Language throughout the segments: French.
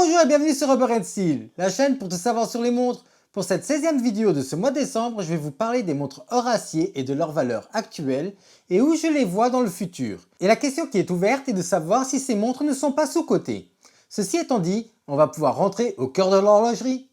Bonjour et bienvenue sur Rubber & Steel, la chaîne pour tout savoir sur les montres. Pour cette 16e vidéo de ce mois de décembre, je vais vous parler des montres hors acier et de leur valeur actuelle et où je les vois dans le futur. Et la question qui est ouverte est de savoir si ces montres ne sont pas sous-cotées. Ceci étant dit, on va pouvoir rentrer au cœur de l'horlogerie.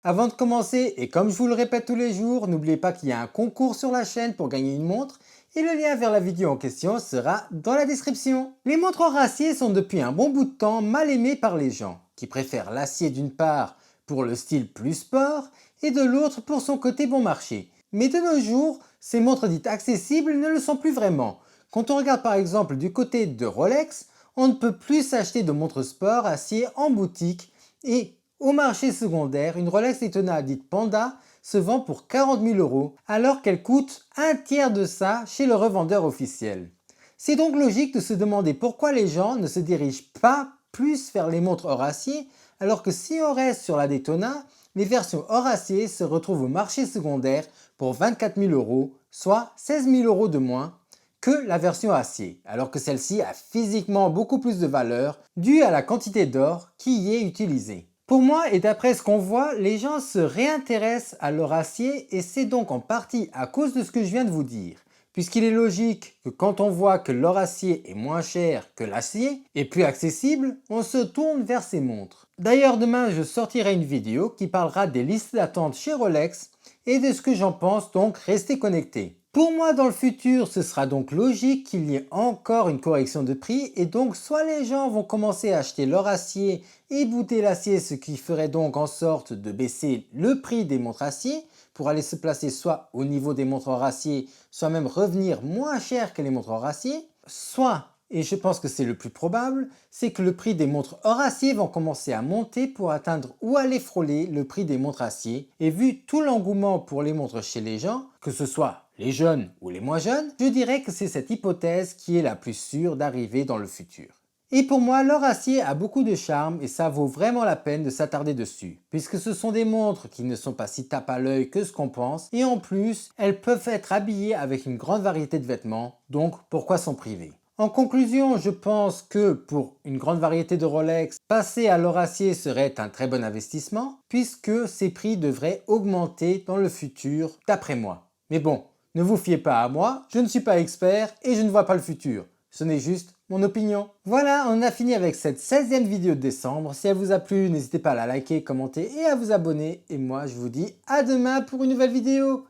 Avant de commencer, et comme je vous le répète tous les jours, n'oubliez pas qu'il y a un concours sur la chaîne pour gagner une montre et le lien vers la vidéo en question sera dans la description. Les montres hors acier sont depuis un bon bout de temps mal aimées par les gens, qui préfèrent l'acier d'une part pour le style plus sport et de l'autre pour son côté bon marché. Mais de nos jours, ces montres dites accessibles ne le sont plus vraiment. Quand on regarde par exemple du côté de Rolex, on ne peut plus s'acheter de montres sport acier en boutique et au marché secondaire, une Rolex Daytona dite Panda se vend pour 40 000 € alors qu'elle coûte un tiers de ça chez le revendeur officiel. C'est donc logique de se demander pourquoi les gens ne se dirigent pas plus vers les montres hors acier alors que si on reste sur la Daytona, les versions hors acier se retrouvent au marché secondaire pour 24 000 €, soit 16 000 € de moins que la version acier, alors que celle-ci a physiquement beaucoup plus de valeur due à la quantité d'or qui y est utilisée. Pour moi et d'après ce qu'on voit, les gens se réintéressent à leur acier et c'est donc en partie à cause de ce que je viens de vous dire. Puisqu'il est logique que quand on voit que l'or acier est moins cher que l'acier et plus accessible, on se tourne vers ces montres. D'ailleurs demain je sortirai une vidéo qui parlera des listes d'attente chez Rolex et de ce que j'en pense, donc restez connectés. Pour moi dans le futur, ce sera donc logique qu'il y ait encore une correction de prix et donc soit les gens vont commencer à acheter leur acier et bouter l'acier, ce qui ferait donc en sorte de baisser le prix des montres acier pour aller se placer soit au niveau des montres hors acier, soit même revenir moins cher que les montres hors acier, soit, et je pense que c'est le plus probable, c'est que le prix des montres hors acier vont commencer à monter pour atteindre ou aller frôler le prix des montres acier. Et vu tout l'engouement pour les montres chez les gens, que ce soit les jeunes ou les moins jeunes, je dirais que c'est cette hypothèse qui est la plus sûre d'arriver dans le futur. Et pour moi, l'or acier a beaucoup de charme et ça vaut vraiment la peine de s'attarder dessus, puisque ce sont des montres qui ne sont pas si tape à l'œil que ce qu'on pense, et en plus, elles peuvent être habillées avec une grande variété de vêtements, donc pourquoi s'en priver? En conclusion, je pense que pour une grande variété de Rolex, passer à l'or acier serait un très bon investissement, puisque ces prix devraient augmenter dans le futur, d'après moi. Mais bon, ne vous fiez pas à moi, je ne suis pas expert et je ne vois pas le futur. Ce n'est juste mon opinion. Voilà, on a fini avec cette 16e vidéo de décembre. Si elle vous a plu, n'hésitez pas à la liker, commenter et à vous abonner. Et moi, je vous dis à demain pour une nouvelle vidéo.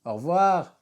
Au revoir.